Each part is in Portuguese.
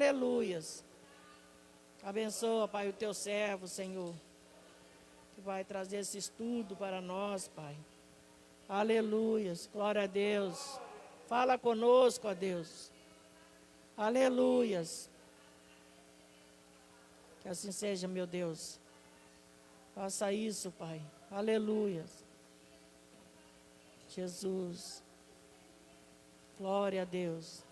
Aleluias. Abençoa, Pai, o teu servo, Senhor, que vai trazer esse estudo para nós, Pai. Aleluias. Glória a Deus. Fala conosco, ó Deus. Aleluias. Que assim seja, meu Deus. Faça isso, Pai. Aleluias. Jesus. Glória a Deus.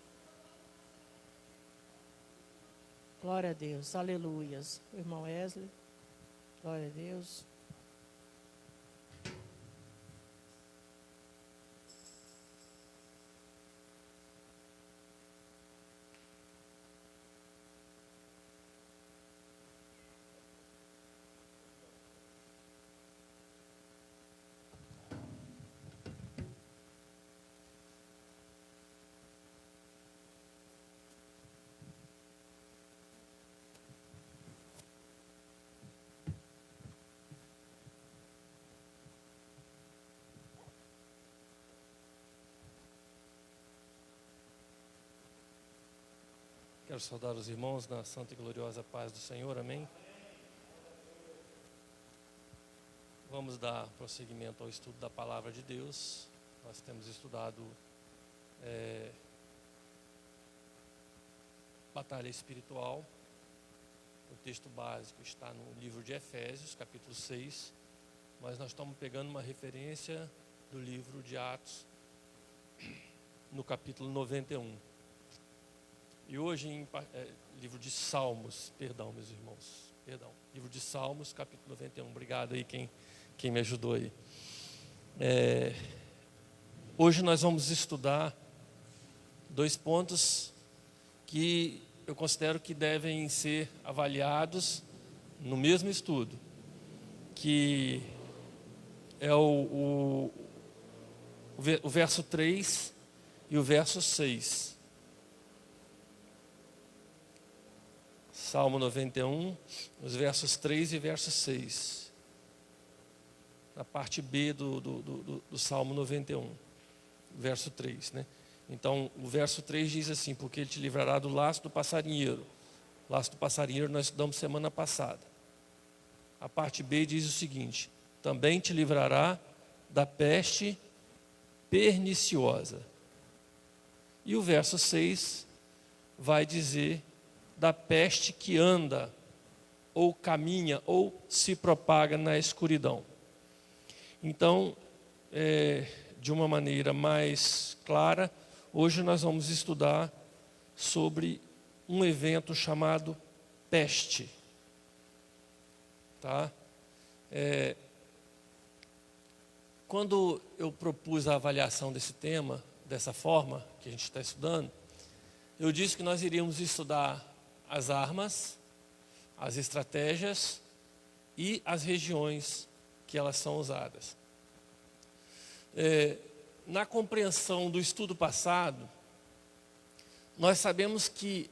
Glória a Deus. Aleluias. O irmão Wesley. Glória a Deus. Quero saudar os irmãos na santa e gloriosa paz do Senhor, amém? Vamos dar prosseguimento ao estudo da palavra de Deus. Nós temos estudado batalha espiritual. O texto básico está no livro de Efésios, capítulo 6, mas nós estamos pegando uma referência do livro de Atos, no capítulo 91. E hoje em livro de Salmos, perdão, meus irmãos, livro de Salmos, capítulo 91. Obrigado aí quem me ajudou aí. Hoje nós vamos estudar 2 pontos que eu considero que devem ser avaliados no mesmo estudo, que é o verso 3 e o verso 6. Salmo 91, os versos 3 e verso 6. Na parte B do Salmo 91, verso 3, né? Então, o verso 3 diz assim: porque ele te livrará do laço do passarinheiro. Laço do passarinheiro nós estudamos semana passada. A parte B diz o seguinte: também te livrará da peste perniciosa. E o verso 6 vai dizer da peste que anda, ou caminha, ou se propaga na escuridão. Então, de uma maneira mais clara, hoje nós vamos estudar sobre um evento chamado peste. Tá? Quando eu propus a avaliação desse tema, dessa forma que a gente está estudando, eu disse que nós iríamos estudar as armas, as estratégias e as regiões que elas são usadas. Na compreensão do estudo passado, nós sabemos que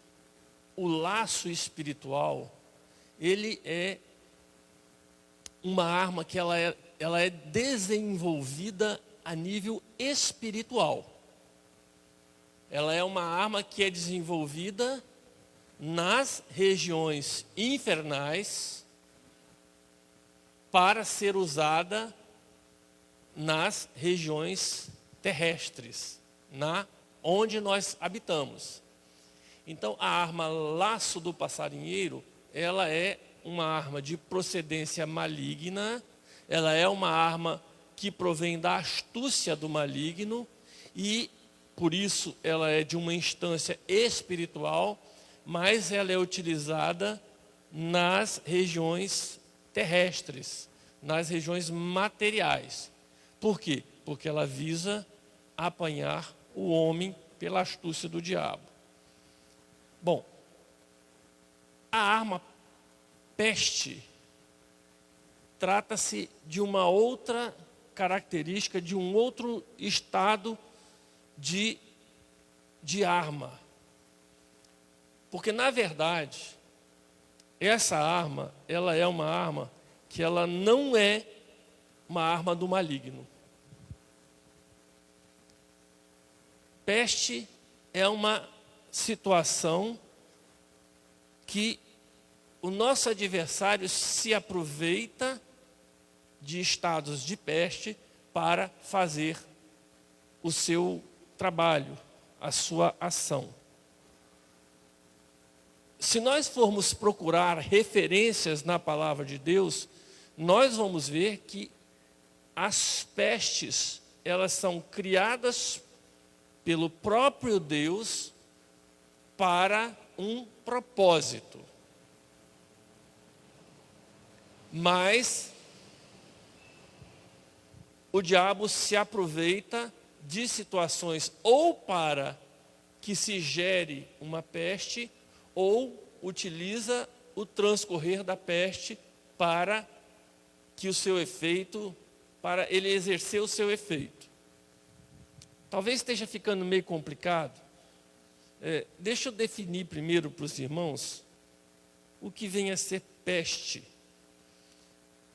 o laço espiritual, ele é uma arma que ela é desenvolvida a nível espiritual. Ela é uma arma que é desenvolvida nas regiões infernais para ser usada nas regiões terrestres, onde nós habitamos. Então, a arma laço do passarinheiro, ela é uma arma de procedência maligna, ela é uma arma que provém da astúcia do maligno e, por isso, ela é de uma instância espiritual, mas ela é utilizada nas regiões terrestres, nas regiões materiais. Por quê? Porque ela visa apanhar o homem pela astúcia do diabo. Bom, a arma peste trata-se de uma outra característica, de um outro estado de arma. Porque, na verdade, essa arma, ela é uma arma que ela não é uma arma do maligno. Peste é uma situação que o nosso adversário se aproveita de estados de peste para fazer o seu trabalho, a sua ação. Se nós formos procurar referências na palavra de Deus, nós vamos ver que as pestes, elas são criadas pelo próprio Deus para um propósito. Mas o diabo se aproveita de situações ou para que se gere uma peste, ou utiliza o transcorrer da peste para que o seu efeito, para ele exercer o seu efeito. Talvez esteja ficando meio complicado. Deixa eu definir primeiro para os irmãos o que vem a ser peste.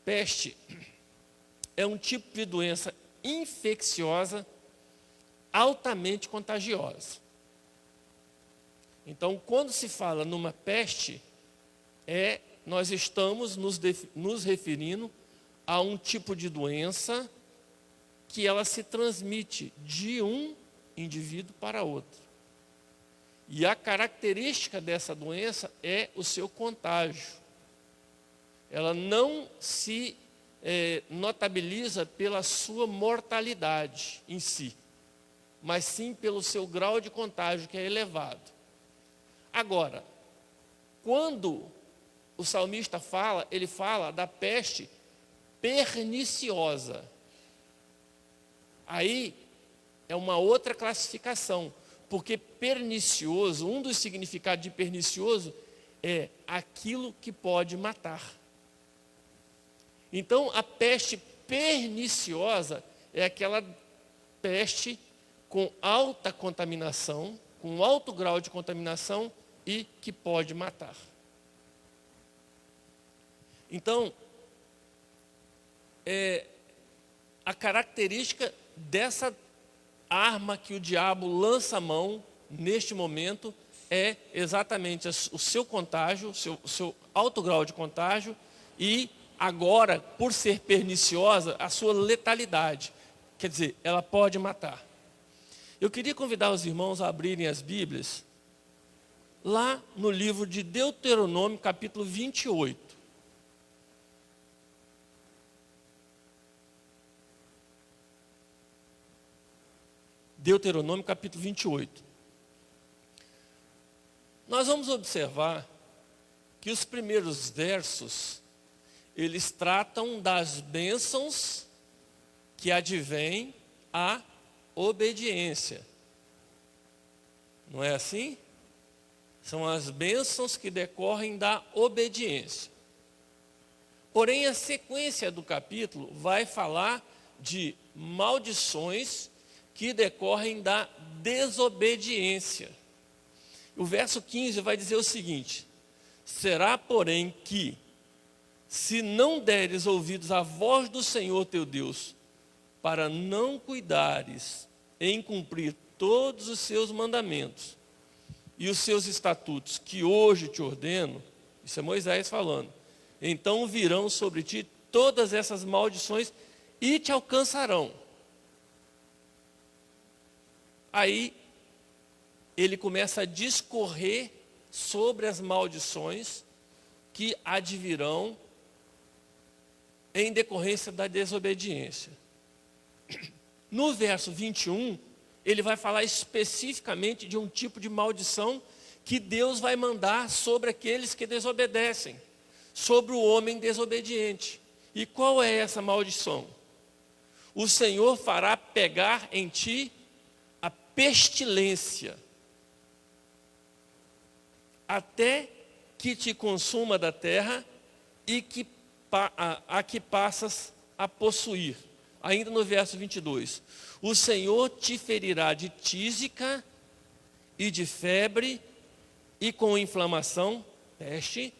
Peste é um tipo de doença infecciosa altamente contagiosa. Então, quando se fala numa peste, nós estamos nos referindo a um tipo de doença que ela se transmite de um indivíduo para outro. E a característica dessa doença é o seu contágio. Ela não se notabiliza pela sua mortalidade em si, mas sim pelo seu grau de contágio, que é elevado. Agora, quando o salmista fala, ele fala da peste perniciosa. Aí é uma outra classificação, porque pernicioso, um dos significados de pernicioso é aquilo que pode matar. Então, a peste perniciosa é aquela peste com alta contaminação, com alto grau de contaminação e que pode matar. Então, a característica dessa arma que o diabo lança a mão neste momento é exatamente o seu contágio, o seu alto grau de contágio e agora, por ser perniciosa, a sua letalidade. Quer dizer, ela pode matar. Eu queria convidar os irmãos a abrirem as Bíblias lá no livro de Deuteronômio, capítulo 28. Deuteronômio, capítulo 28. Nós vamos observar que os primeiros versos, eles tratam das bênçãos que advêm à obediência. Não é assim? São as bênçãos que decorrem da obediência. Porém, a sequência do capítulo vai falar de maldições que decorrem da desobediência. O verso 15 vai dizer o seguinte: será, porém, que, se não deres ouvidos à voz do Senhor teu Deus, para não cuidares em cumprir todos os seus mandamentos e os seus estatutos que hoje te ordeno, isso é Moisés falando, então virão sobre ti todas essas maldições e te alcançarão. Aí ele começa a discorrer sobre as maldições que advirão em decorrência da desobediência. No verso 21, ele vai falar especificamente de um tipo de maldição que Deus vai mandar sobre aqueles que desobedecem, sobre o homem desobediente. E qual é essa maldição? O Senhor fará pegar em ti a pestilência, até que te consuma da terra e que a que passas a possuir. Ainda no verso 22. O Senhor te ferirá de tísica e de febre, e com inflamação, peste,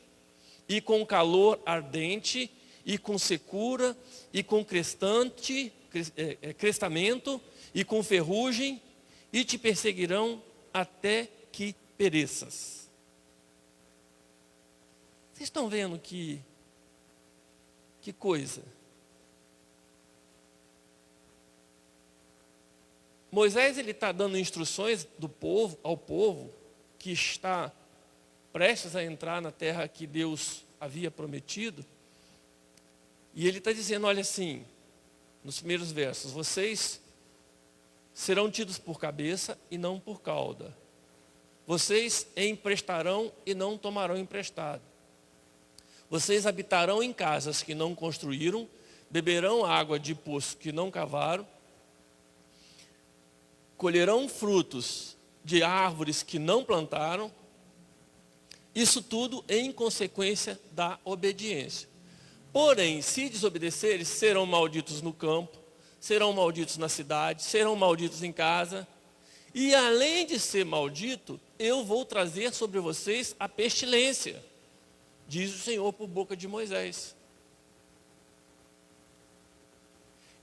e com calor ardente, e com secura, e com crestamento, e com ferrugem, e te perseguirão até que pereças. Vocês estão vendo que coisa? Moisés ele está dando instruções ao povo que está prestes a entrar na terra que Deus havia prometido. E ele está dizendo, olha assim, nos primeiros versos, vocês serão tidos por cabeça e não por cauda. Vocês emprestarão e não tomarão emprestado. Vocês habitarão em casas que não construíram, beberão água de poço que não cavaram, colherão frutos de árvores que não plantaram, isso tudo em consequência da obediência. Porém, se desobedecerem, serão malditos no campo, serão malditos na cidade, serão malditos em casa, e além de ser maldito, eu vou trazer sobre vocês a pestilência, diz o Senhor por boca de Moisés.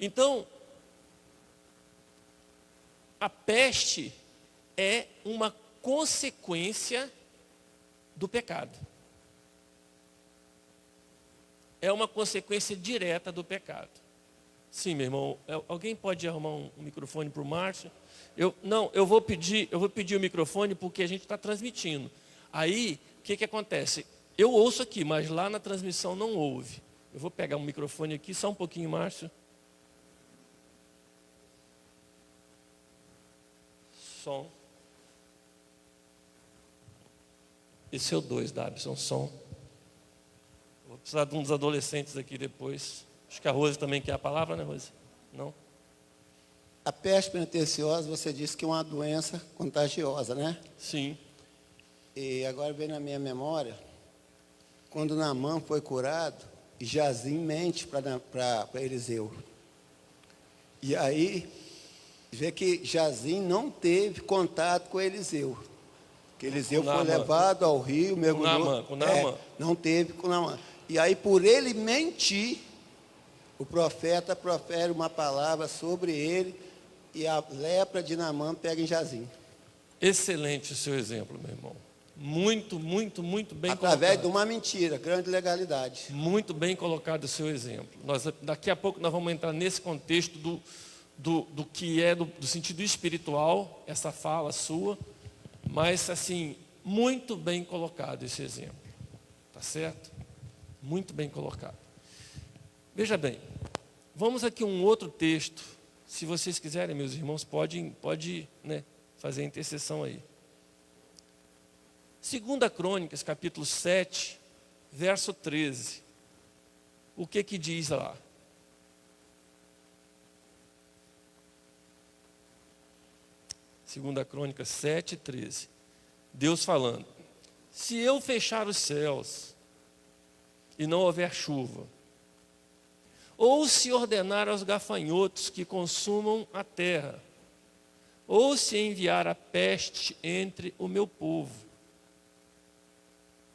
Então, a peste é uma consequência do pecado. É uma consequência direta do pecado. Sim, meu irmão, alguém pode arrumar um microfone para o Márcio? Eu vou pedir o microfone porque a gente está transmitindo. Aí, o que acontece? Eu ouço aqui, mas lá na transmissão não ouve. Eu vou pegar um microfone aqui, só um pouquinho, Márcio. Som. Esse é o 2, Dabson, som. Vou precisar de uns adolescentes aqui depois. Acho que a Rose também quer a palavra, né, Rose? Não? A peste perniciosa, você disse que é uma doença contagiosa, né? Sim. E agora vem na minha memória, quando Naamã foi curado, e Jazim mente para Eliseu. E aí, vê que Jazim não teve contato com Eliseu. Que Eliseu foi levado ao rio, mergulhou. Com Naamã. Não teve com Naamã. E aí, por ele mentir, o profeta profere uma palavra sobre ele, e a lepra de Naamã pega em Jazim. Excelente o seu exemplo, meu irmão. Muito, muito, muito bem colocado. Através de uma mentira, grande legalidade. Muito bem colocado o seu exemplo. Daqui a pouco nós vamos entrar nesse contexto do que é do sentido espiritual, essa fala sua, mas assim, muito bem colocado esse exemplo. Tá certo? Muito bem colocado. Veja bem, vamos aqui um outro texto. Se vocês quiserem, meus irmãos, pode né, fazer a intercessão aí. 2 Crônicas, capítulo 7, verso 13. O que diz lá? Segunda Crônicas 7, 13. Deus falando: se eu fechar os céus e não houver chuva, ou se ordenar aos gafanhotos que consumam a terra, ou se enviar a peste entre o meu povo.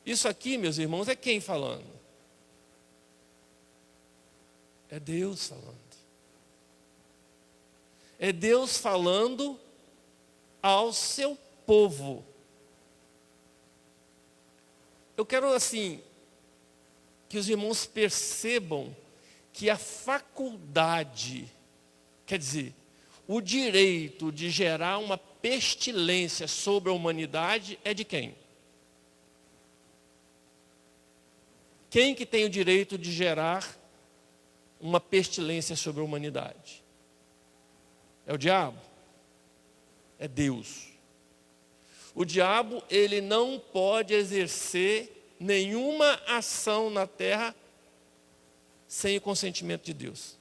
Isso aqui, meus irmãos, é quem falando? É Deus falando. É Deus falando ao seu povo. Eu quero, assim, que os irmãos percebam que a faculdade, quer dizer, o direito de gerar uma pestilência sobre a humanidade é de quem? Quem que tem o direito de gerar uma pestilência sobre a humanidade? É o diabo? É Deus. O diabo, ele não pode exercer nenhuma ação na terra sem o consentimento de Deus.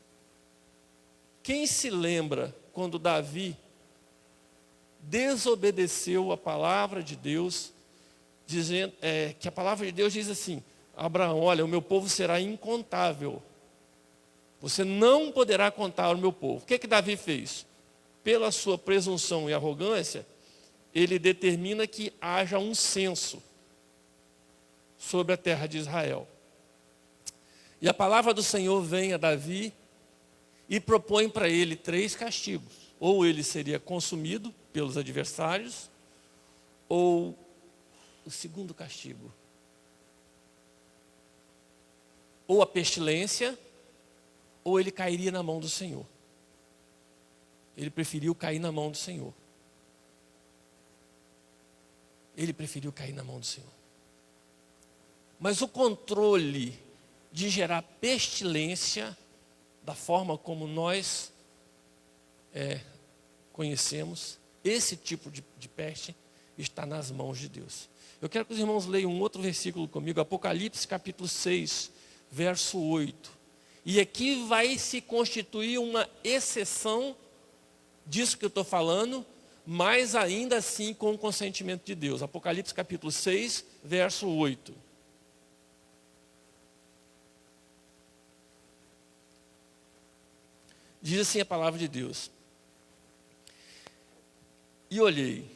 Quem se lembra quando Davi desobedeceu a palavra de Deus, dizendo que a palavra de Deus diz assim: Abraão, olha, o meu povo será incontável. Você não poderá contar o meu povo. O que Davi fez? Pela sua presunção e arrogância, ele determina que haja um censo sobre a terra de Israel. E a palavra do Senhor vem a Davi e propõe para ele 3 castigos. Ou ele seria consumido pelos adversários, ou o segundo castigo. ou a pestilência, ou ele cairia na mão do Senhor. Ele preferiu cair na mão do Senhor. Ele preferiu cair na mão do Senhor. Mas o controle de gerar pestilência, da forma como nós conhecemos, esse tipo de peste está nas mãos de Deus. Eu quero que os irmãos leiam um outro versículo comigo, Apocalipse capítulo 6, verso 8. E aqui vai se constituir uma exceção disso que eu estou falando, mas ainda assim com o consentimento de Deus. Apocalipse capítulo 6, verso 8. Diz assim a palavra de Deus: e olhei,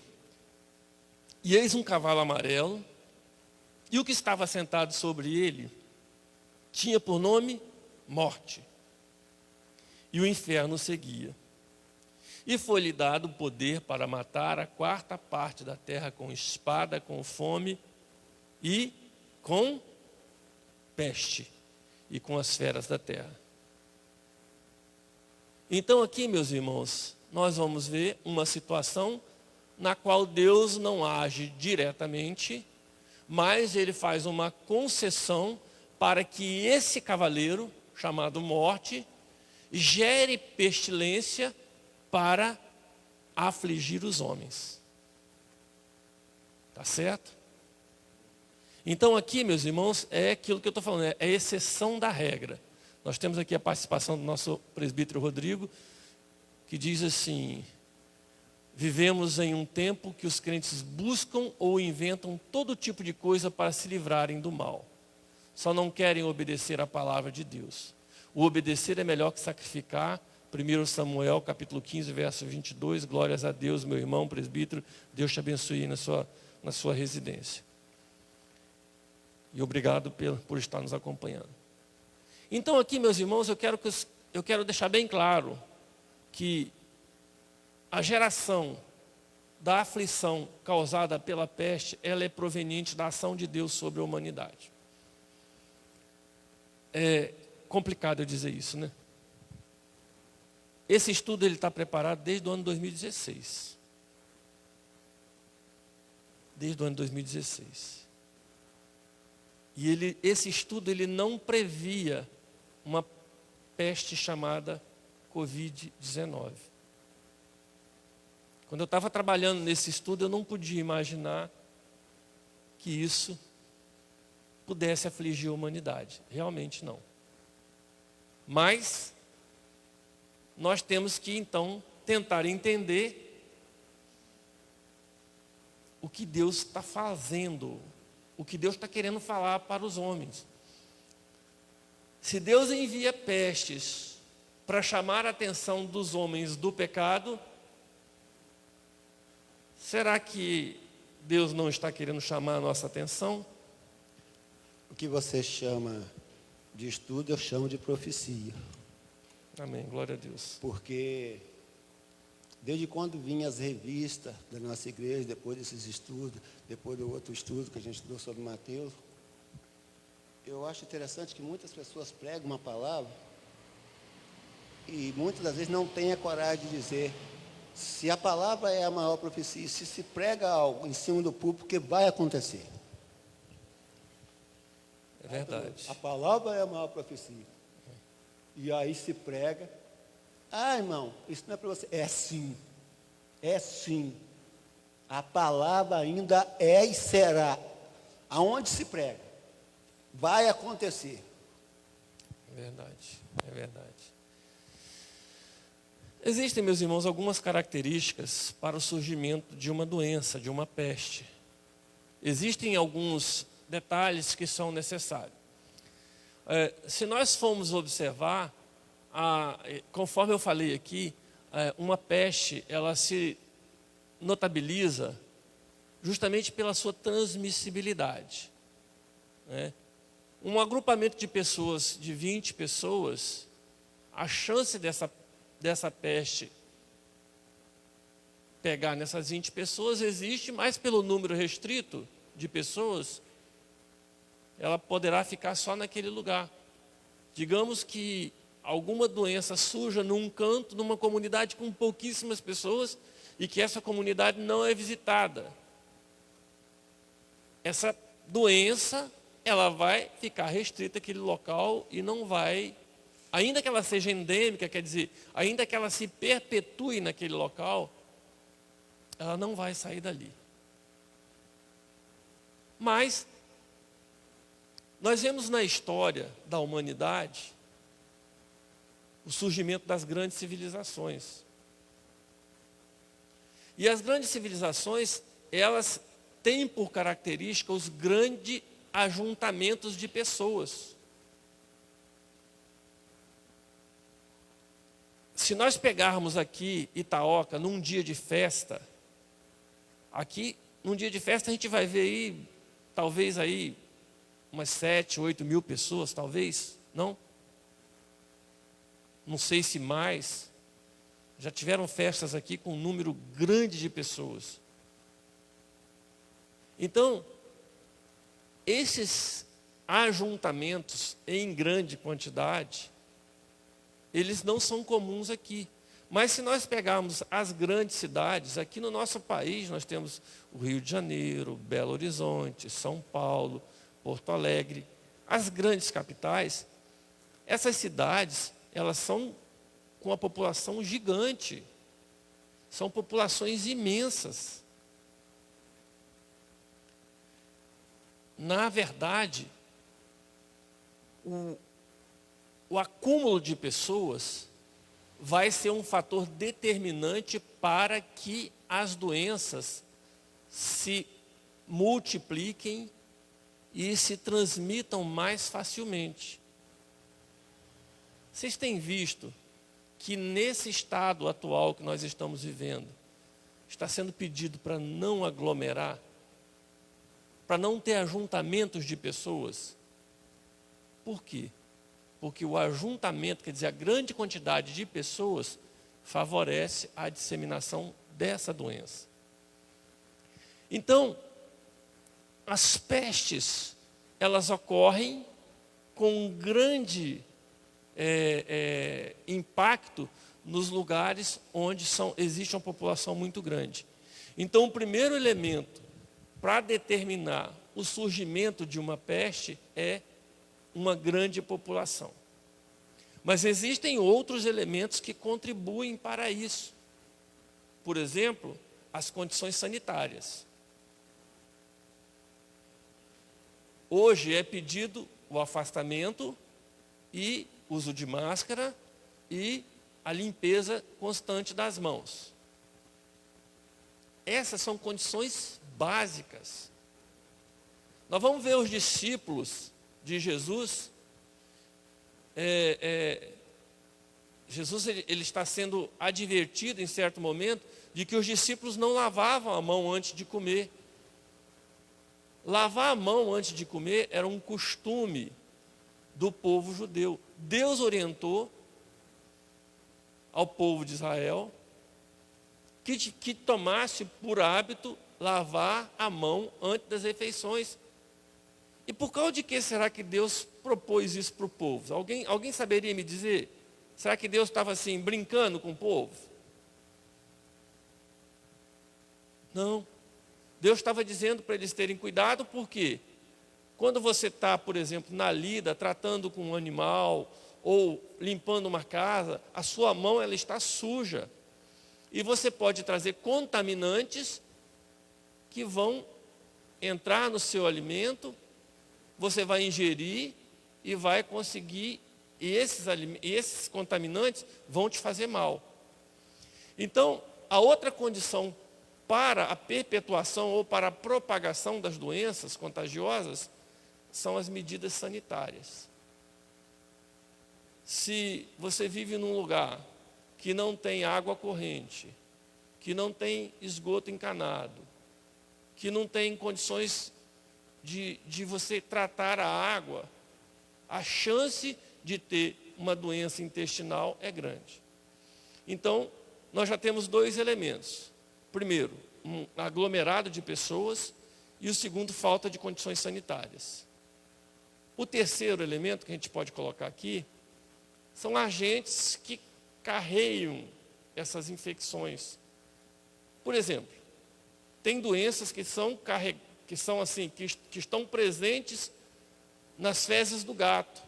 e eis um cavalo amarelo, e o que estava sentado sobre ele tinha por nome Morte, e o inferno seguia. E foi-lhe dado o poder para matar a quarta parte da terra com espada, com fome e com peste, e com as feras da terra. Então aqui, meus irmãos, nós vamos ver uma situação na qual Deus não age diretamente, mas ele faz uma concessão para que esse cavaleiro, chamado Morte, gere pestilência para afligir os homens. Tá certo? Então aqui, meus irmãos, é aquilo que eu estou falando, é a exceção da regra. Nós temos aqui a participação do nosso presbítero Rodrigo, que diz assim: vivemos em um tempo que os crentes buscam ou inventam todo tipo de coisa para se livrarem do mal. Só não querem obedecer a palavra de Deus. O obedecer é melhor que sacrificar. 1 Samuel, capítulo 15, verso 22. Glórias a Deus, meu irmão presbítero. Deus te abençoe na sua residência. E obrigado por estar nos acompanhando. Então aqui, meus irmãos, eu quero deixar bem claro que a geração da aflição causada pela peste, ela é proveniente da ação de Deus sobre a humanidade. É complicado eu dizer isso, né? Esse estudo está preparado desde o ano 2016. Desde o ano 2016. E esse estudo não previa uma peste chamada Covid-19. Quando eu estava trabalhando nesse estudo, eu não podia imaginar que isso pudesse afligir a humanidade. Realmente não. Mas nós temos que, então, tentar entender o que Deus está fazendo, o que Deus está querendo falar para os homens. Se Deus envia pestes para chamar a atenção dos homens do pecado, será que Deus não está querendo chamar a nossa atenção? O que você chama de estudo, eu chamo de profecia. Amém, glória a Deus. Porque desde quando vinham as revistas da nossa igreja, depois desses estudos, depois do outro estudo que a gente estudou sobre Mateus, eu acho interessante que muitas pessoas pregam uma palavra e muitas das vezes não têm a coragem de dizer se a palavra é a maior profecia, se prega algo em cima do púlpito, que vai acontecer. É verdade. A palavra é a maior profecia. E aí se prega. Ah, irmão, isso não é para você. É sim. É sim. A palavra ainda é e será. Aonde se prega, vai acontecer. É verdade. É verdade. Existem, meus irmãos, algumas características para o surgimento de uma doença, de uma peste. Existem alguns detalhes que são necessários. Se nós formos observar, conforme eu falei aqui, uma peste, ela se notabiliza justamente pela sua transmissibilidade. Né? Um agrupamento de pessoas, de 20 pessoas, a chance dessa peste pegar nessas 20 pessoas existe, mas pelo número restrito de pessoas, ela poderá ficar só naquele lugar. Digamos que alguma doença surja num canto, numa comunidade com pouquíssimas pessoas e que essa comunidade não é visitada. Essa doença, ela vai ficar restrita àquele local e não vai, ainda que ela seja endêmica, quer dizer, ainda que ela se perpetue naquele local, ela não vai sair dali. Mas nós vemos na história da humanidade o surgimento das grandes civilizações. E as grandes civilizações, elas têm por característica os grandes ajuntamentos de pessoas. Se nós pegarmos aqui Itaoca num dia de festa, aqui num dia de festa a gente vai ver aí, talvez aí, umas 7, 8 mil pessoas, talvez, não? Não sei se mais. Já tiveram festas aqui com um número grande de pessoas. Então, esses ajuntamentos em grande quantidade, eles não são comuns aqui. Mas se nós pegarmos as grandes cidades, aqui no nosso país nós temos o Rio de Janeiro, Belo Horizonte, São Paulo, Porto Alegre, as grandes capitais, essas cidades, elas são com uma população gigante, são populações imensas. Na verdade, o acúmulo de pessoas vai ser um fator determinante para que as doenças se multipliquem e se transmitam mais facilmente. Vocês têm visto que nesse estado atual que nós estamos vivendo, está sendo pedido para não aglomerar, para não ter ajuntamentos de pessoas. Por quê? Porque o ajuntamento, quer dizer, a grande quantidade de pessoas, favorece a disseminação dessa doença. Então, as pestes, elas ocorrem com um grande impacto nos lugares onde existe uma população muito grande. Então, o primeiro elemento para determinar o surgimento de uma peste é uma grande população. Mas existem outros elementos que contribuem para isso. Por exemplo, as condições sanitárias. Hoje é pedido o afastamento e uso de máscara e a limpeza constante das mãos. Essas são condições básicas. Nós vamos ver os discípulos de Jesus. Jesus ele está sendo advertido em certo momento de que os discípulos não lavavam a mão antes de comer. Lavar a mão antes de comer era um costume do povo judeu. Deus orientou ao povo de Israel que tomasse por hábito lavar a mão antes das refeições. E por causa de que será que Deus propôs isso para o povo? Alguém saberia me dizer? Será que Deus estava assim, brincando com o povo? Não. Deus estava dizendo para eles terem cuidado, porque quando você está, por exemplo, na lida, tratando com um animal, ou limpando uma casa, a sua mão ela está suja. E você pode trazer contaminantes que vão entrar no seu alimento, você vai ingerir e vai conseguir, e esses contaminantes vão te fazer mal. Então, a outra condição para a perpetuação ou para a propagação das doenças contagiosas são as medidas sanitárias. Se você vive num lugar que não tem água corrente, que não tem esgoto encanado, que não tem condições de você tratar a água, a chance de ter uma doença intestinal é grande. Então, nós já temos dois elementos. Primeiro, um aglomerado de pessoas, e o segundo, falta de condições sanitárias. O terceiro elemento que a gente pode colocar aqui são agentes que carregam essas infecções. Por exemplo, tem doenças que estão presentes nas fezes do gato.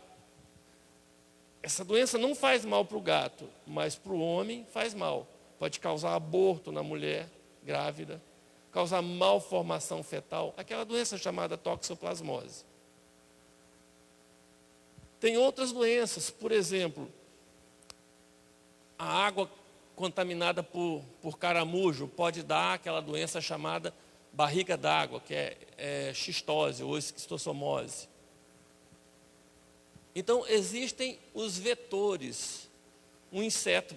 Essa doença não faz mal para o gato, mas para o homem faz mal. Pode causar aborto na mulher grávida, causar malformação fetal, aquela doença chamada toxoplasmose. Tem outras doenças, por exemplo, a água contaminada por caramujo pode dar aquela doença chamada barriga d'água, que é xistose ou esquistossomose. Então, existem os vetores. Um inseto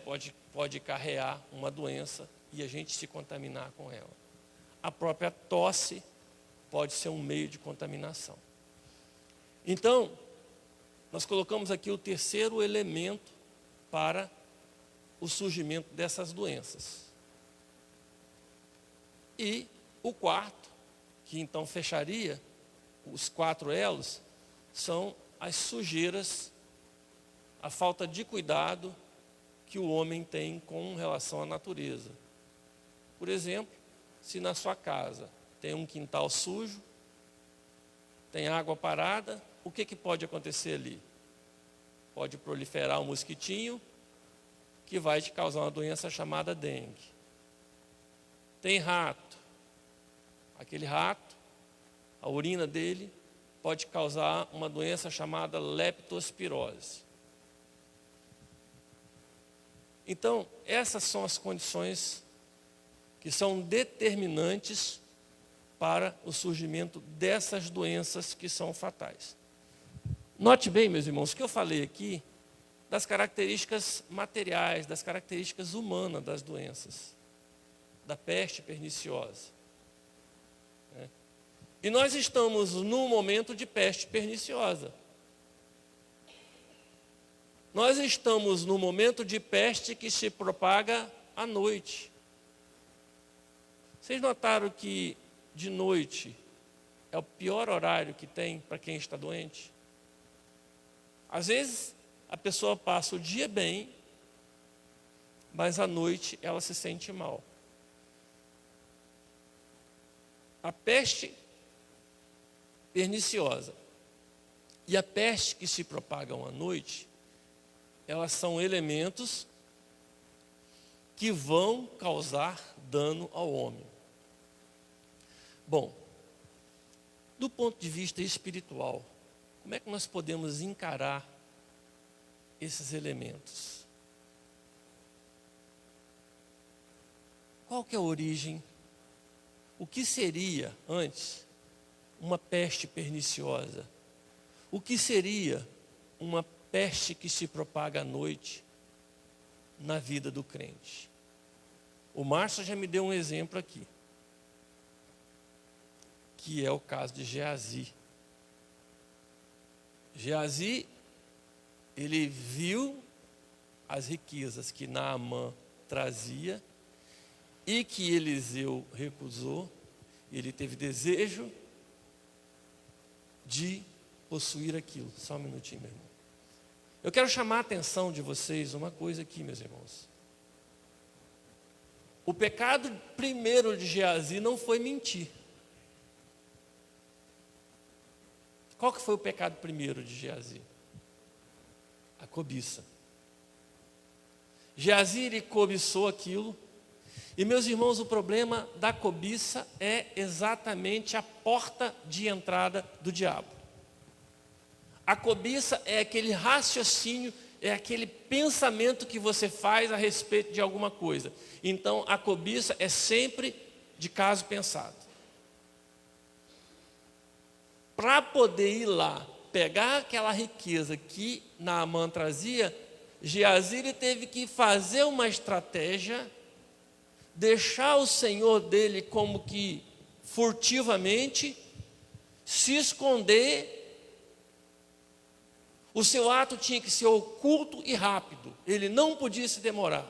pode carrear uma doença e a gente se contaminar com ela. A própria tosse pode ser um meio de contaminação. Então, nós colocamos aqui o terceiro elemento para o surgimento dessas doenças. E o quarto, que então fecharia os 4 elos, são as sujeiras, a falta de cuidado que o homem tem com relação à natureza. Por exemplo, se na sua casa tem um quintal sujo, tem água parada, o que pode acontecer ali? Pode proliferar um mosquitinho que vai te causar uma doença chamada dengue. Tem rato. Aquele rato, a urina dele pode causar uma doença chamada leptospirose. Então, essas são as condições que são determinantes para o surgimento dessas doenças que são fatais. Note bem, meus irmãos, o que eu falei aqui das características materiais, das características humanas das doenças, da peste perniciosa. E nós estamos num momento de peste perniciosa. Nós estamos num momento de peste que se propaga à noite. Vocês notaram que de noite é o pior horário que tem para quem está doente? Às vezes a pessoa passa o dia bem, mas à noite ela se sente mal. A peste perniciosa e a peste que se propagam à noite, elas são elementos que vão causar dano ao homem. Bom, do ponto de vista espiritual, como é que nós podemos encarar esses elementos? Qual que é a origem? O que seria antes uma peste perniciosa? O que seria uma peste que se propaga à noite na vida do crente? O Márcio já me deu um exemplo aqui, que é o caso de Geazi. Geazi, ele viu as riquezas que Naamã trazia e que Eliseu recusou. Ele teve desejo de possuir aquilo. Só um minutinho, meu irmão. Eu quero chamar a atenção de vocês uma coisa aqui, meus irmãos. O pecado primeiro de Geazi não foi mentir. Qual que foi o pecado primeiro de Geazi? A cobiça. Geazi, ele cobiçou aquilo. E, meus irmãos, o problema da cobiça é exatamente a porta de entrada do diabo. A cobiça é aquele raciocínio, é aquele pensamento que você faz a respeito de alguma coisa. Então, a cobiça é sempre de caso pensado. Para poder ir lá, pegar aquela riqueza que Naamã trazia, Geazi teve que fazer uma estratégia, deixar o senhor dele como que furtivamente, se esconder. O seu ato tinha que ser oculto e rápido. Ele não podia se demorar.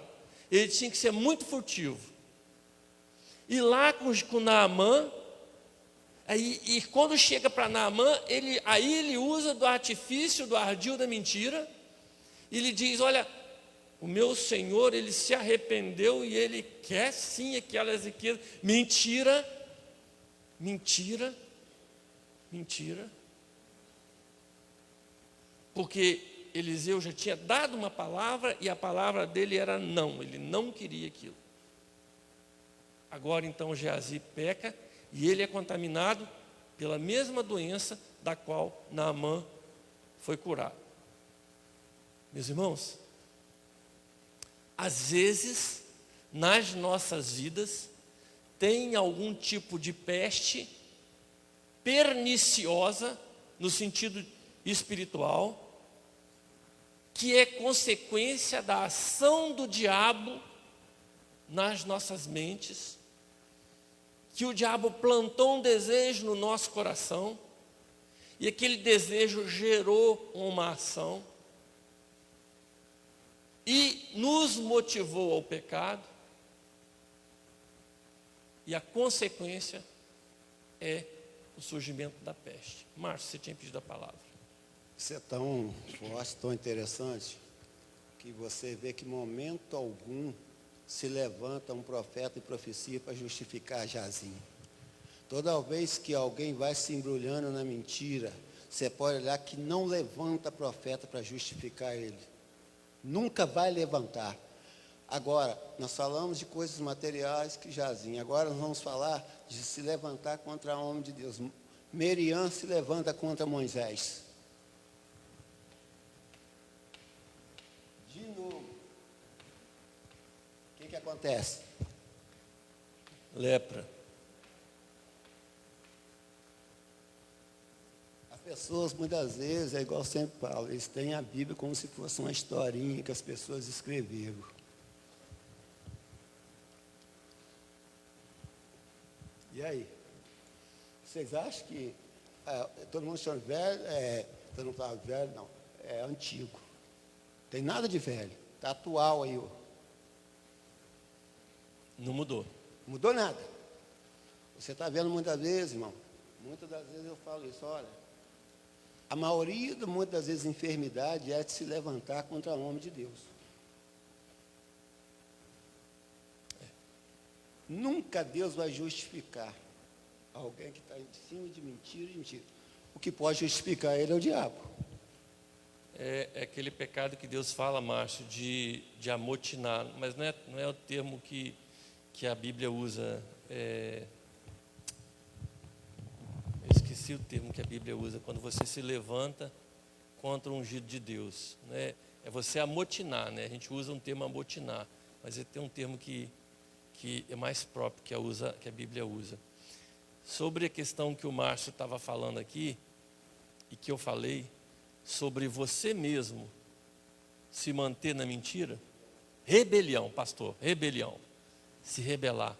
Ele tinha que ser muito furtivo. E lá com Naamã, E quando chega para Naamã, ele usa do artifício, do ardil da mentira, e ele diz: olha, o meu senhor, ele se arrependeu e ele quer sim aquelas riquezas. Mentira, mentira, mentira. Porque Eliseu já tinha dado uma palavra e a palavra dele era não, ele não queria aquilo. Agora então Geazi peca e ele é contaminado pela mesma doença da qual Naamã foi curado. Meus irmãos, às vezes, nas nossas vidas, tem algum tipo de peste perniciosa, no sentido espiritual, que é consequência da ação do diabo nas nossas mentes, que o diabo plantou um desejo no nosso coração, e aquele desejo gerou uma ação, e nos motivou ao pecado, e a consequência é o surgimento da peste. Márcio, você tinha pedido a palavra. Isso é tão forte, tão interessante, que você vê que em momento algum se levanta um profeta e profecia para justificar Jazim. Toda vez que alguém vai se embrulhando na mentira, você pode olhar que não levanta profeta para justificar ele. Nunca vai levantar. Agora, nós falamos de coisas materiais que Jazim. Agora nós vamos falar de se levantar contra o homem de Deus. Miriam se levanta contra Moisés. De novo. O que acontece? Lepra. As pessoas, muitas vezes, é igual eu sempre falo, eles têm a Bíblia como se fosse uma historinha que as pessoas escreveram. E aí? Vocês acham que todo mundo chama velho? Todo mundo fala velho? Não, é antigo. Tem nada de velho. Está atual aí. Não mudou. Não mudou nada. Você está vendo muitas vezes, irmão. Muitas das vezes eu falo isso, olha. A maioria, muitas das vezes, enfermidade é de se levantar contra o homem de Deus. Nunca Deus vai justificar alguém que está em cima de mentira e mentira. O que pode justificar ele é o diabo. É aquele pecado que Deus fala, Márcio, de amotinar, mas não é o termo que a Bíblia usa. Eu esqueci o termo que a Bíblia usa, quando você se levanta contra o ungido de Deus. Né? É você amotinar, né? A gente usa um termo amotinar, mas tem um termo que é mais próprio que a Bíblia usa. Sobre a questão que o Márcio estava falando aqui, e que eu falei, sobre você mesmo se manter na mentira, rebelião, pastor, rebelião, se rebelar.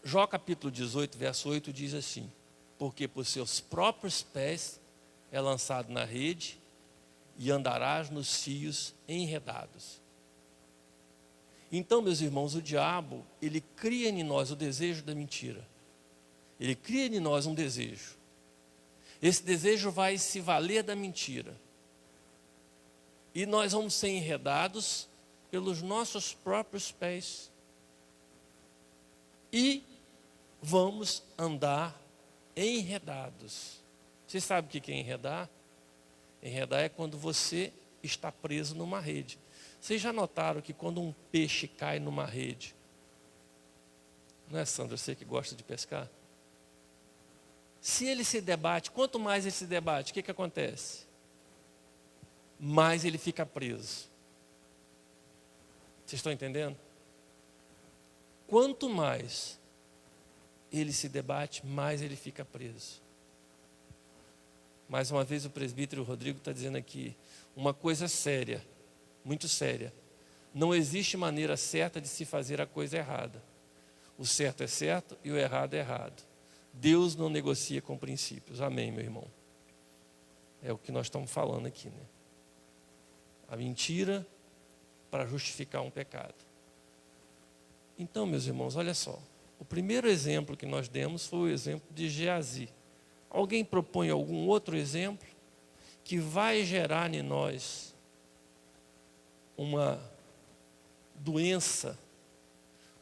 Jó capítulo 18, verso 8 diz assim: porque por seus próprios pés é lançado na rede, e andarás nos fios enredados. Então, meus irmãos, o diabo, ele cria em nós o desejo da mentira. Ele cria em nós um desejo. Esse desejo vai se valer da mentira. E nós vamos ser enredados pelos nossos próprios pés. E vamos andar enredados. Você sabe o que é enredar? Enredar é quando você está preso numa rede. Vocês já notaram que quando um peixe cai numa rede, não é, Sandra, você que gosta de pescar? Se ele se debate, quanto mais ele se debate, o que acontece? Mais ele fica preso. Vocês estão entendendo? Quanto mais ele se debate, mais ele fica preso. Mais uma vez o presbítero Rodrigo está dizendo aqui, uma coisa séria, muito séria. Não existe maneira certa de se fazer a coisa errada. O certo é certo e o errado é errado. Deus não negocia com princípios. Amém, meu irmão? É o que nós estamos falando aqui, né? A mentira para justificar um pecado. Então, meus irmãos, olha só. O primeiro exemplo que nós demos foi o exemplo de Geazi. Alguém propõe algum outro exemplo que vai gerar em nós uma doença?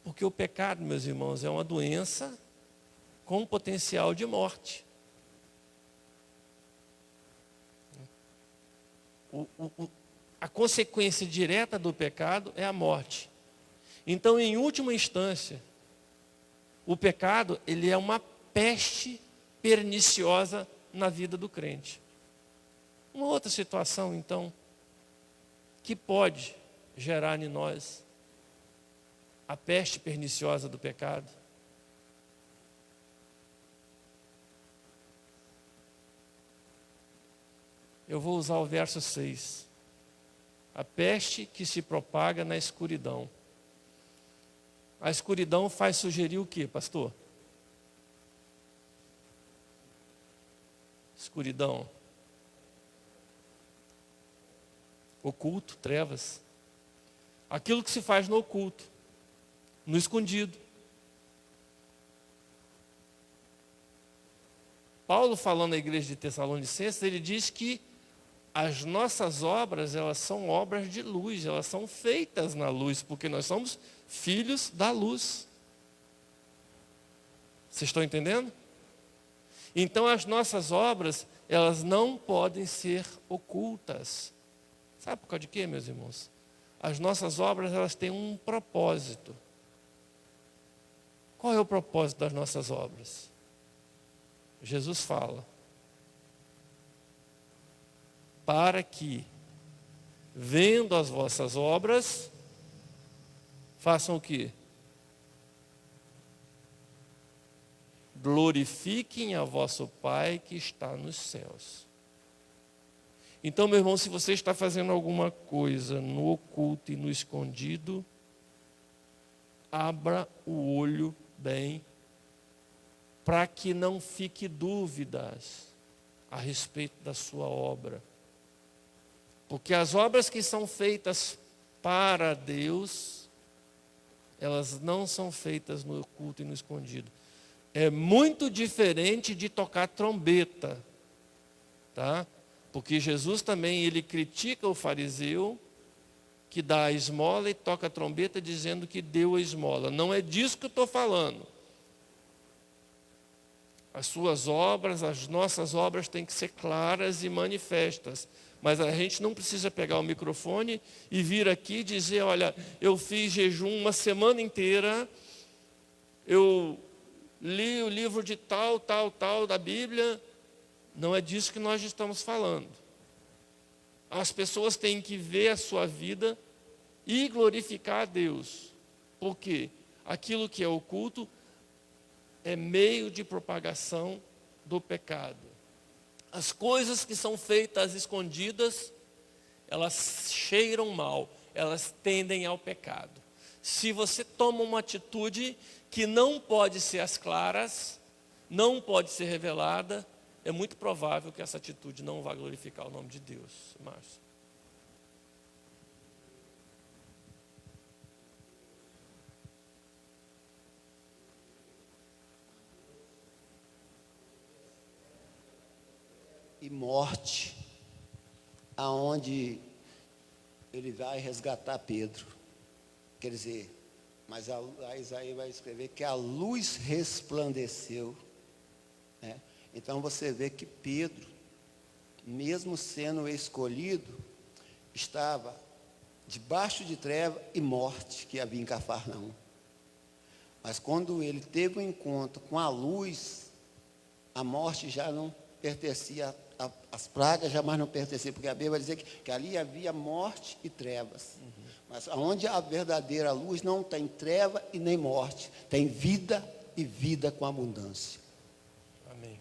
Porque o pecado, meus irmãos, é uma doença com potencial de morte. A consequência direta do pecado é a morte. Então, em última instância, o pecado, ele é uma peste perniciosa na vida do crente. Uma outra situação, então, que pode gerar em nós a peste perniciosa do pecado. Eu vou usar o verso 6. A peste que se propaga na escuridão. A escuridão faz sugerir o quê, pastor? Escuridão. Oculto, trevas. Aquilo que se faz no oculto, no escondido. Paulo, falando à igreja de Tessalonicenses, ele diz que as nossas obras, elas são obras de luz, elas são feitas na luz, porque nós somos filhos da luz. Vocês estão entendendo? Então as nossas obras, elas não podem ser ocultas. Sabe por causa de quê, meus irmãos? As nossas obras, elas têm um propósito. Qual é o propósito das nossas obras? Jesus fala: para que, vendo as vossas obras, façam o quê? Glorifiquem a vosso Pai que está nos céus. Então, meu irmão, se você está fazendo alguma coisa no oculto e no escondido, abra o olho bem, para que não fique dúvidas a respeito da sua obra. Porque as obras que são feitas para Deus, elas não são feitas no oculto e no escondido. É muito diferente de tocar trombeta, tá? Porque Jesus também, ele critica o fariseu que dá a esmola e toca a trombeta dizendo que deu a esmola. Não é disso que eu estou falando. As suas obras, as nossas obras têm que ser claras e manifestas. Mas a gente não precisa pegar o microfone e vir aqui e dizer: olha, eu fiz jejum uma semana inteira, eu li o livro de tal da Bíblia. Não é disso que nós estamos falando. As pessoas têm que ver a sua vida e glorificar a Deus. Por quê? Aquilo que é oculto é meio de propagação do pecado. As coisas que são feitas escondidas, elas cheiram mal, elas tendem ao pecado. Se você toma uma atitude que não pode ser às claras, não pode ser revelada, é muito provável que essa atitude não vá glorificar o nome de Deus. Márcio. E morte, aonde ele vai resgatar Pedro. Quer dizer, mas a Isaías vai escrever que a luz resplandeceu, né? Então você vê que Pedro, mesmo sendo escolhido, estava debaixo de treva e morte que havia em Cafarnaum. Mas quando ele teve um encontro com a luz, a morte já não pertencia, as pragas jamais não pertenciam, porque a Bíblia vai dizer que ali havia morte e trevas. Mas onde a verdadeira luz não tem treva e nem morte, tem vida e vida com abundância. Amém.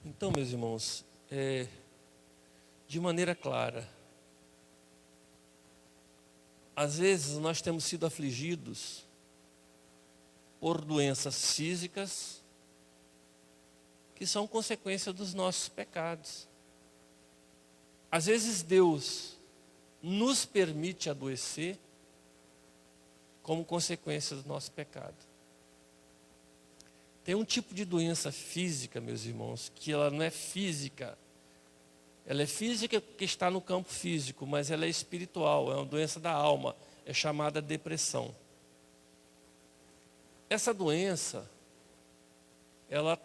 Então, meus irmãos, de maneira clara, às vezes nós temos sido afligidos por doenças físicas que são consequência dos nossos pecados. Às vezes Deus nos permite adoecer como consequência do nosso pecado. Tem um tipo de doença física, meus irmãos, que ela não é física. Ela é física porque está no campo físico, mas ela é espiritual, é uma doença da alma, é chamada depressão. Essa doença, ela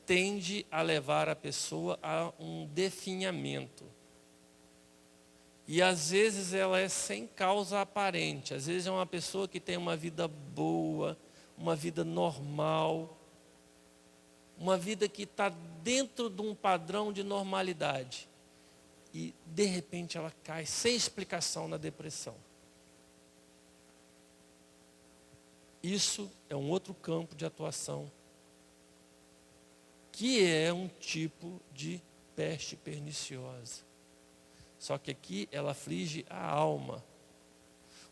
tende a levar a pessoa a um definhamento. E às vezes ela é sem causa aparente. Às vezes é uma pessoa que tem uma vida boa, uma vida normal, uma vida que está dentro de um padrão de normalidade. E de repente ela cai sem explicação na depressão. Isso é um outro campo de atuação, que é um tipo de peste perniciosa. Só que aqui ela aflige a alma.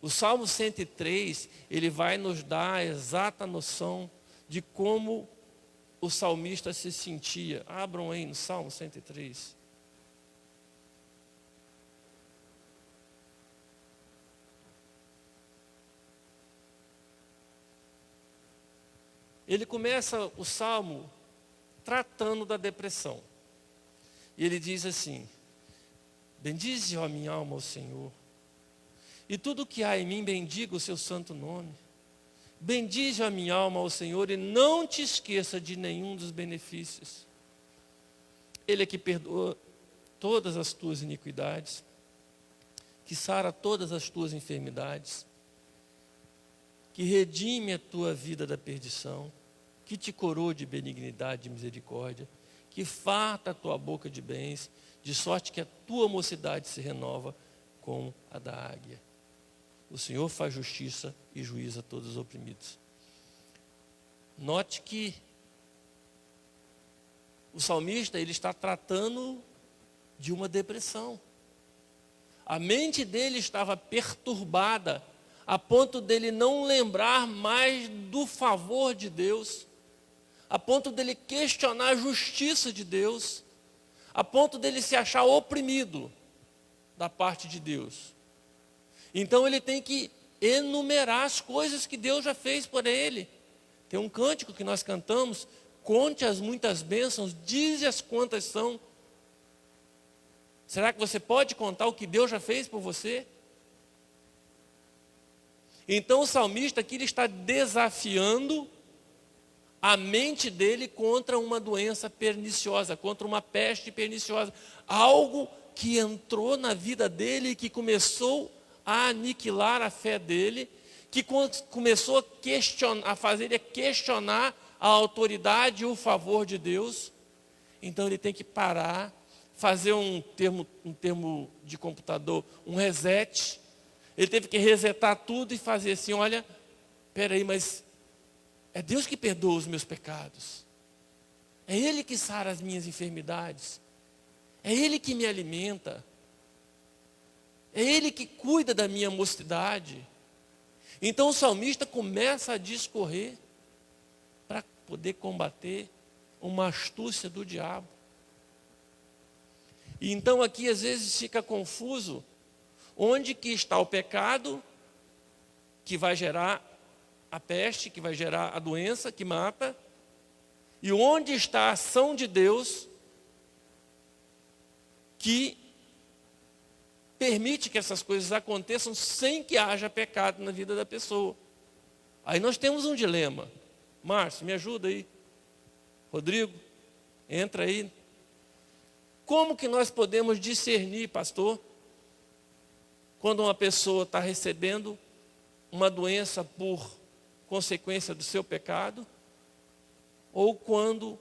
O Salmo 103, ele vai nos dar a exata noção de como o salmista se sentia. Abram aí no Salmo 103. Ele começa o Salmo tratando da depressão. E ele diz assim: bendize, ó minha alma, ao Senhor, e tudo que há em mim bendiga o seu santo nome. Bendize a minha alma ao Senhor e não te esqueça de nenhum dos benefícios. Ele é que perdoa todas as tuas iniquidades, que sara todas as tuas enfermidades, que redime a tua vida da perdição, que te coroa de benignidade e misericórdia, que farta a tua boca de bens, de sorte que a tua mocidade se renova como a da águia. O Senhor faz justiça e juízo a todos os oprimidos. Note que o salmista, ele está tratando de uma depressão. A mente dele estava perturbada, a ponto dele não lembrar mais do favor de Deus, a ponto dele questionar a justiça de Deus, a ponto dele se achar oprimido da parte de Deus. Então ele tem que enumerar as coisas que Deus já fez por ele. Tem um cântico que nós cantamos: conte as muitas bênçãos, dize-as quantas são. Será que você pode contar o que Deus já fez por você? Então o salmista aqui, ele está desafiando a mente dele contra uma doença perniciosa, contra uma peste perniciosa. Algo que entrou na vida dele e que começou a aniquilar a fé dele, que começou a fazer ele questionar a autoridade e o favor de Deus. Então ele tem que parar, fazer um termo de computador, um reset. Ele teve que resetar tudo e fazer assim: olha, espera aí, mas é Deus que perdoa os meus pecados. É Ele que sara as minhas enfermidades. É Ele que me alimenta. É Ele que cuida da minha mocidade. Então o salmista começa a discorrer para poder combater uma astúcia do diabo. E então aqui às vezes fica confuso onde que está o pecado que vai gerar a peste, que vai gerar a doença que mata, e onde está a ação de Deus que permite que essas coisas aconteçam sem que haja pecado na vida da pessoa. Aí nós temos um dilema. Márcio, me ajuda aí. Rodrigo, entra aí. Como que nós podemos discernir, pastor, quando uma pessoa está recebendo uma doença por consequência do seu pecado, ou quando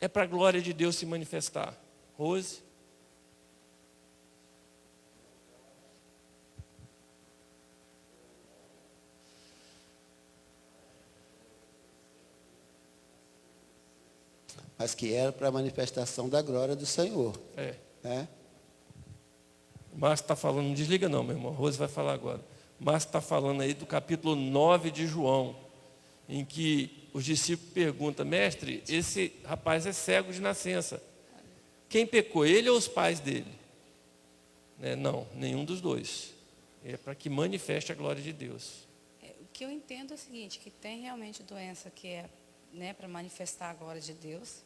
é para a glória de Deus se manifestar? Rose? Mas que era para a manifestação da glória do Senhor. É. Né? Márcio está falando, não desliga não, meu irmão, Rose vai falar agora. Márcio está falando aí do capítulo 9 de João, em que os discípulos perguntam: mestre, esse rapaz é cego de nascença. Quem pecou, ele ou os pais dele? Não, nenhum dos dois. É para que manifeste a glória de Deus. que eu entendo é o seguinte, que tem realmente doença que é, né, para manifestar a glória de Deus.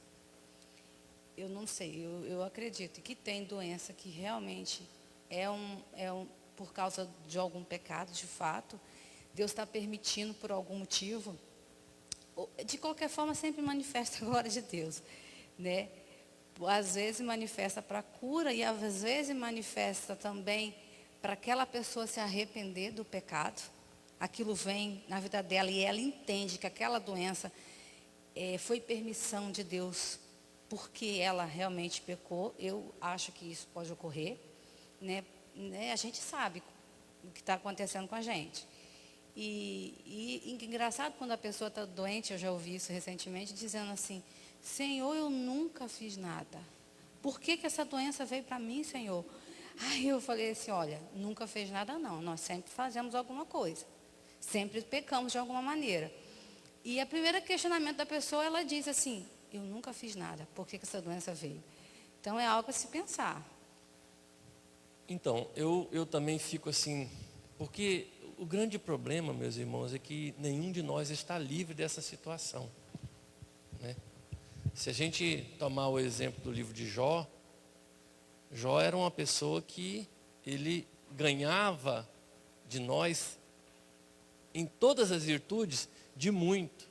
Eu não sei, eu acredito que tem doença que realmente por causa de algum pecado, de fato. Deus está permitindo por algum motivo. De qualquer forma, sempre manifesta a glória de Deus, né? Às vezes manifesta para cura e às vezes manifesta também para aquela pessoa se arrepender do pecado. Aquilo vem na vida dela e ela entende que aquela doença foi permissão de Deus, porque ela realmente pecou. Eu acho que isso pode ocorrer, né? A gente sabe o que está acontecendo com a gente. E engraçado quando a pessoa está doente, eu já ouvi isso recentemente, dizendo assim: Senhor, eu nunca fiz nada. Por que essa doença veio para mim, Senhor? Aí eu falei assim, olha, nunca fez nada não. Nós sempre fazemos alguma coisa. Sempre pecamos de alguma maneira. E o primeiro questionamento da pessoa, ela diz assim: eu nunca fiz nada. Por que essa doença veio? Então é algo a se pensar. Então, eu também fico assim, porque o grande problema, meus irmãos, é que nenhum de nós está livre dessa situação, né? Se a gente tomar o exemplo do livro de Jó, Jó era uma pessoa que ele ganhava de nós, em todas as virtudes, de muito.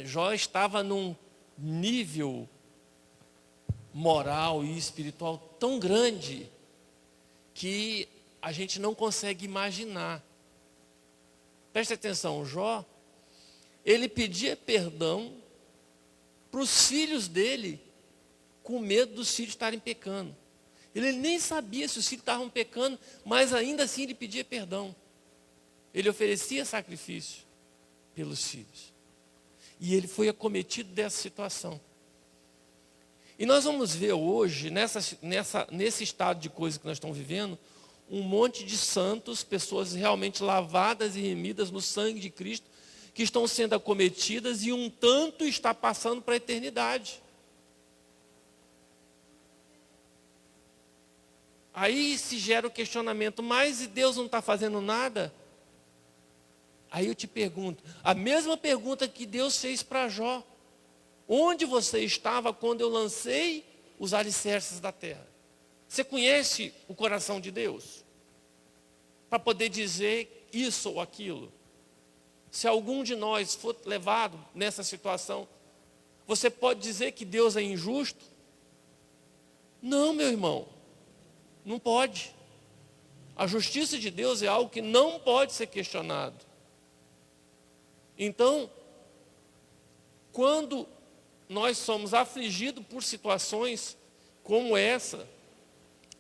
Jó estava num nível moral e espiritual tão grande que a gente não consegue imaginar. Preste atenção, Jó, ele pedia perdão para os filhos dele, com medo dos filhos estarem pecando. Ele nem sabia se os filhos estavam pecando, mas ainda assim ele pedia perdão. Ele oferecia sacrifício pelos filhos. E ele foi acometido dessa situação. E nós vamos ver hoje, nesse estado de coisa que nós estamos vivendo, um monte de santos, pessoas realmente lavadas e remidas no sangue de Cristo, que estão sendo acometidas e um tanto está passando para a eternidade. Aí se gera o questionamento, mas Deus não está fazendo nada? Aí eu te pergunto, a mesma pergunta que Deus fez para Jó: onde você estava quando eu lancei os alicerces da terra? Você conhece o coração de Deus? Para poder dizer isso ou aquilo. Se algum de nós for levado nessa situação, você pode dizer que Deus é injusto? Não, meu irmão, não pode. A justiça de Deus é algo que não pode ser questionado. Então, quando nós somos afligidos por situações como essa,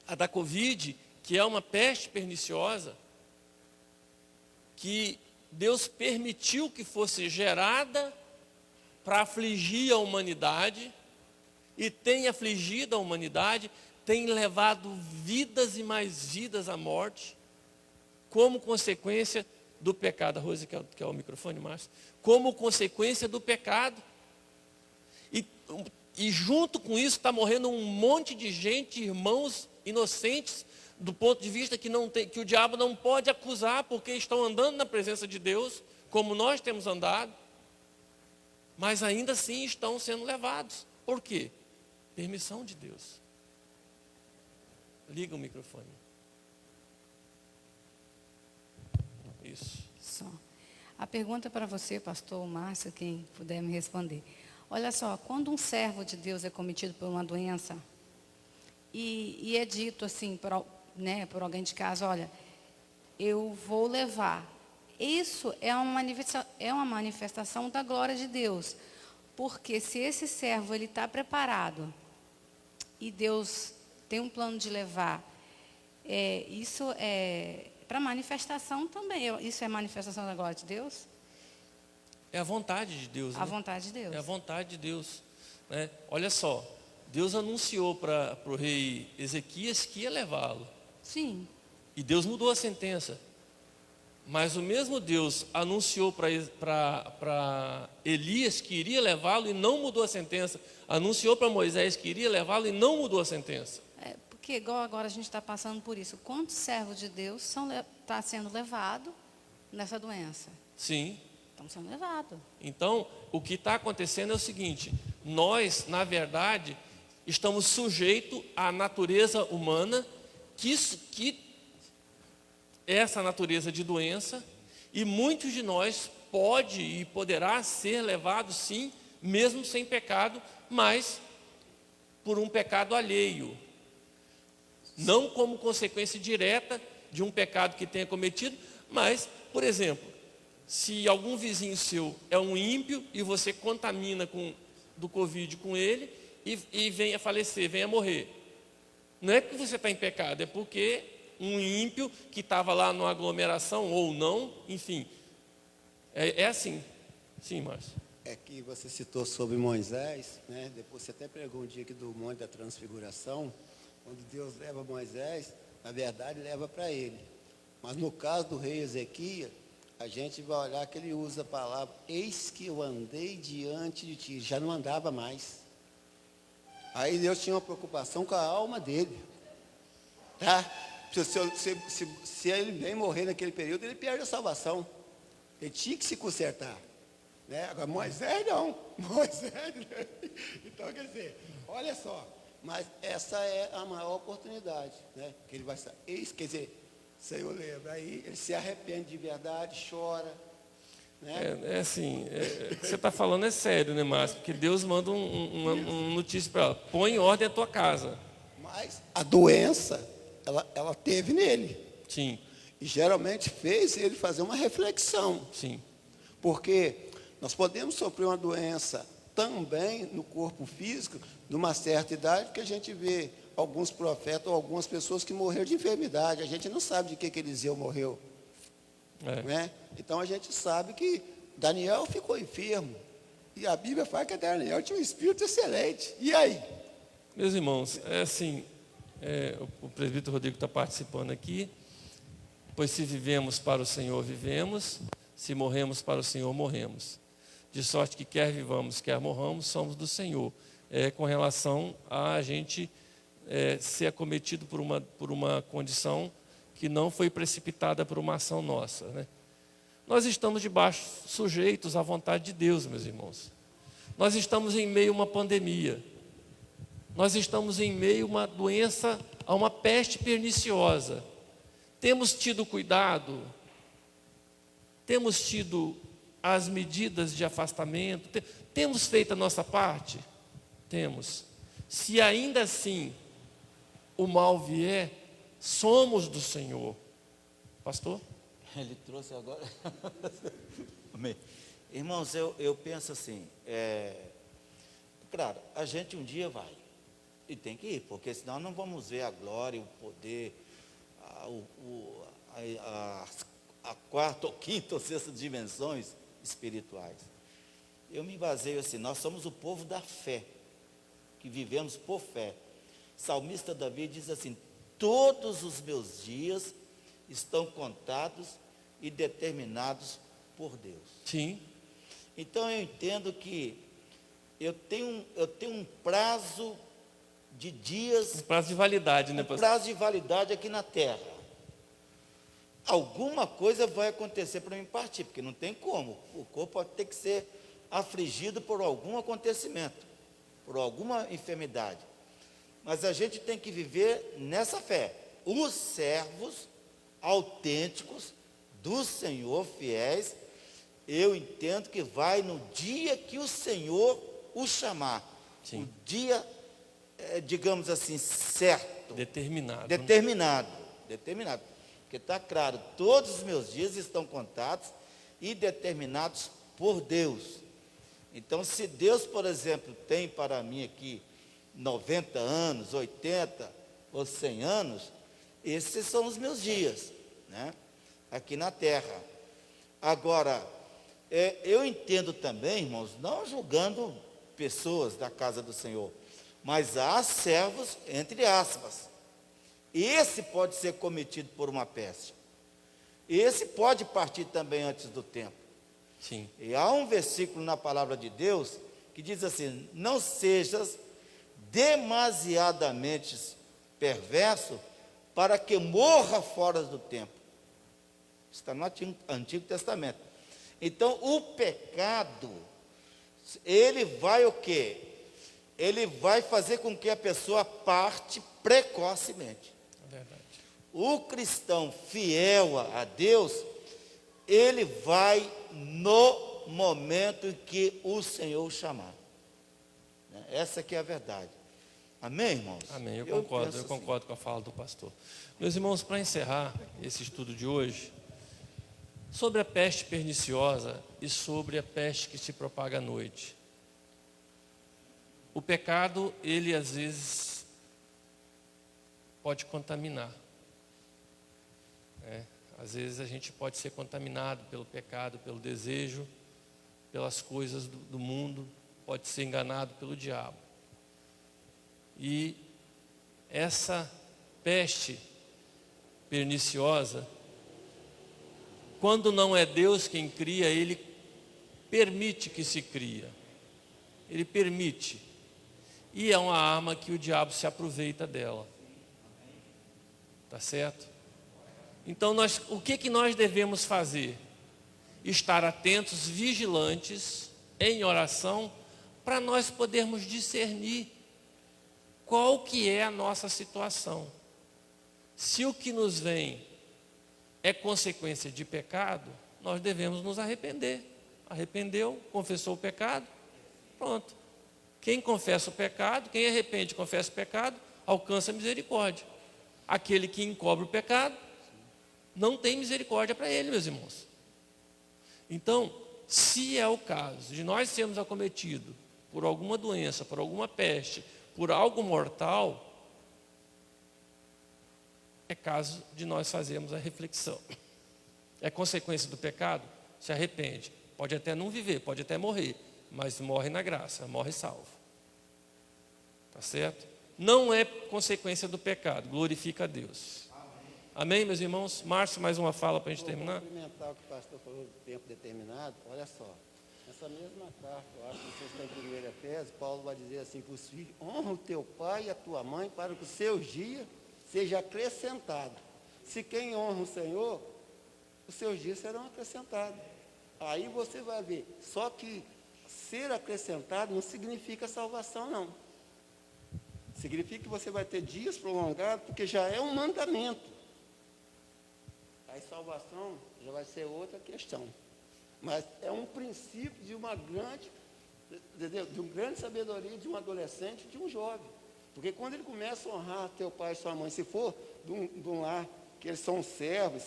a da Covid, que é uma peste perniciosa, que Deus permitiu que fosse gerada para afligir a humanidade, e tem afligido a humanidade, tem levado vidas e mais vidas à morte, como consequência do pecado. A Rose, quer o microfone, Márcio? Como consequência do pecado. E junto com isso está morrendo um monte de gente, irmãos inocentes, do ponto de vista que o diabo não pode acusar, porque estão andando na presença de Deus, como nós temos andado, mas ainda assim estão sendo levados. Por quê? Permissão de Deus. Liga o microfone. Isso. Só. A pergunta para você, pastor Márcio, quem puder me responder. Olha só, quando um servo de Deus é cometido por uma doença, e é dito assim, por alguém de casa, olha, eu vou levar. Isso é uma manifestação da glória de Deus. Porque se esse servo está preparado, e Deus tem um plano de levar, isso é para manifestação também. Isso é manifestação da glória de Deus? É a vontade de Deus. A vontade de Deus. É a vontade de Deus. Né? Olha só, Deus anunciou para o rei Ezequias que ia levá-lo. Sim. E Deus mudou a sentença. Mas o mesmo Deus anunciou para Elias que iria levá-lo e não mudou a sentença. Anunciou para Moisés que iria levá-lo e não mudou a sentença. Porque igual agora a gente está passando por isso. Quantos servos de Deus está sendo levado nessa doença. Sim. Estamos sendo levados. Então, o que está acontecendo é o seguinte: nós, na verdade, estamos sujeitos à natureza humana, que é essa natureza de doença, e muitos de nós pode e poderá ser levado, sim, mesmo sem pecado, mas por um pecado alheio. Não como consequência direta de um pecado que tenha cometido, mas, por exemplo, se algum vizinho seu é um ímpio e você contamina do Covid com ele e venha a falecer, venha a morrer. Não é porque você está em pecado, é porque um ímpio que estava lá numa aglomeração ou não, enfim. É assim. Sim, Márcio. É que você citou sobre Moisés, né? Depois você até pregou um dia aqui do Monte da Transfiguração, quando Deus leva Moisés, na verdade leva para ele. Mas no caso do rei Ezequias, a gente vai olhar que ele usa a palavra, eis que eu andei diante de ti, já não andava mais. Aí Deus tinha uma preocupação com a alma dele. Tá? Se ele bem morrer naquele período, ele perde a salvação. Ele tinha que se consertar. Né? Agora, Moisés não. Moisés não. Então, quer dizer, olha só. Mas essa é a maior oportunidade. Né? Que ele vai estar. Quer dizer, Senhor lembra. Aí ele se arrepende de verdade, chora. Né? Assim, o que você está falando é sério, né, Márcio? Porque Deus manda uma notícia para ela: põe em ordem a tua casa. Mas a doença, ela teve nele. Sim. E geralmente fez ele fazer uma reflexão. Sim. Porque nós podemos sofrer uma doença também no corpo físico, numa certa idade, que a gente vê alguns profetas ou algumas pessoas que morreram de enfermidade. A gente não sabe de que Eliseu morreu. Né? Então a gente sabe que Daniel ficou enfermo. E a Bíblia fala que Daniel tinha um espírito excelente. E aí? Meus irmãos, o presbítero Rodrigo está participando aqui. Pois se vivemos para o Senhor, vivemos. Se morremos para o Senhor, morremos. De sorte que quer vivamos, quer morramos, somos do Senhor. Com relação a gente ser acometido por uma condição que não foi precipitada por uma ação nossa. Né? Nós estamos debaixo, sujeitos à vontade de Deus, meus irmãos. Nós estamos em meio a uma pandemia. Nós estamos em meio a uma doença, a uma peste perniciosa. Temos tido cuidado, temos tido as medidas de afastamento, temos feito a nossa parte? Temos. Se ainda assim o mal vier, somos do Senhor. Pastor? Ele trouxe agora. Amém. Irmãos, eu penso assim, claro, a gente um dia vai, e tem que ir, porque senão não vamos ver a glória, o poder, a quarta ou quinta ou sexta dimensões espirituais. Eu me baseio assim, nós somos o povo da fé, que vivemos por fé. O salmista Davi diz assim: todos os meus dias estão contados e determinados por Deus. Sim. Então eu entendo que eu tenho um prazo de dias, Um prazo de validade, né, pastor? prazo de validade aqui na terra. Alguma coisa vai acontecer para mim partir, porque não tem como. O corpo pode ter que ser afligido por algum acontecimento, por alguma enfermidade. Mas a gente tem que viver nessa fé. Os servos autênticos do Senhor, fiéis, eu entendo que vai no dia que o Senhor o chamar. Sim. O dia, digamos assim, certo. Determinado. Determinado. Porque está claro, todos os meus dias estão contados e determinados por Deus. Então, se Deus, por exemplo, tem para mim aqui 90 anos, 80 ou 100 anos, esses são os meus dias, né? Aqui na terra. Agora, eu entendo também, irmãos, não julgando pessoas da casa do Senhor, mas há servos, entre aspas. Esse pode ser cometido por uma peste. Esse pode partir também antes do tempo. Sim. E há um versículo na palavra de Deus que diz assim: não sejas demasiadamente perverso para que morra fora do tempo. Está no Antigo Testamento. Então, o pecado, ele vai o quê? Ele vai fazer com que a pessoa parte precocemente. É verdade. O cristão fiel a Deus, ele vai no momento em que o Senhor o chamar. Essa que é a verdade. Amém, irmãos? Amém, eu penso concordo com a fala do pastor. Meus irmãos, para encerrar esse estudo de hoje, sobre a peste perniciosa e sobre a peste que se propaga à noite. O pecado, ele às vezes pode contaminar. Às vezes a gente pode ser contaminado pelo pecado, pelo desejo, pelas coisas do mundo, pode ser enganado pelo diabo. E essa peste perniciosa, quando não é Deus quem cria, Ele permite que se cria. Ele permite. E é uma arma que o diabo se aproveita dela. Tá certo? Então, o que nós devemos fazer? Estar atentos, vigilantes, em oração, para nós podermos discernir qual que é a nossa situação. Se o que nos vem é consequência de pecado, nós devemos nos arrepender. Arrependeu, confessou o pecado, pronto. Quem confessa o pecado, quem arrepende e confessa o pecado, alcança a misericórdia. Aquele que encobre o pecado, não tem misericórdia para ele, meus irmãos. Então, se é o caso de nós sermos acometidos por alguma doença, por alguma peste, por algo mortal, é caso de nós fazermos a reflexão. É consequência do pecado? Se arrepende. Pode até não viver, pode até morrer, mas morre na graça, morre salvo. Tá certo? Não é consequência do pecado, glorifica a Deus. Amém, meus irmãos? Márcio, mais uma fala para a gente terminar? Vou complementar o que o pastor falou do tempo determinado. Olha só, nessa mesma carta, eu acho que vocês estão em 1 Efésios, Paulo vai dizer assim para os filhos: honra o teu pai e a tua mãe para que os seus dias sejam acrescentados. Se quem honra o Senhor, os seus dias serão acrescentados. Aí você vai ver, só que ser acrescentado não significa salvação, não. Significa que você vai ter dias prolongados, porque já é um mandamento. Aí salvação já vai ser outra questão. Mas é um princípio de uma grande, de uma grande sabedoria de um adolescente, de um jovem. Porque quando ele começa a honrar teu pai e sua mãe, se for de um lar que eles são servos,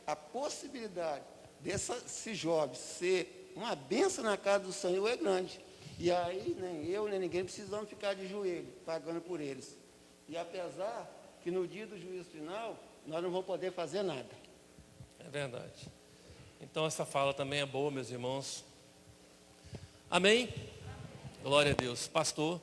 a possibilidade desse jovem ser uma bênção na casa do Senhor é grande. E aí nem eu, nem ninguém precisamos ficar de joelho, pagando por eles. E apesar que no dia do juízo final, nós não vamos poder fazer nada. É verdade. Então essa fala também é boa, meus irmãos. Amém? Glória a Deus. Pastor.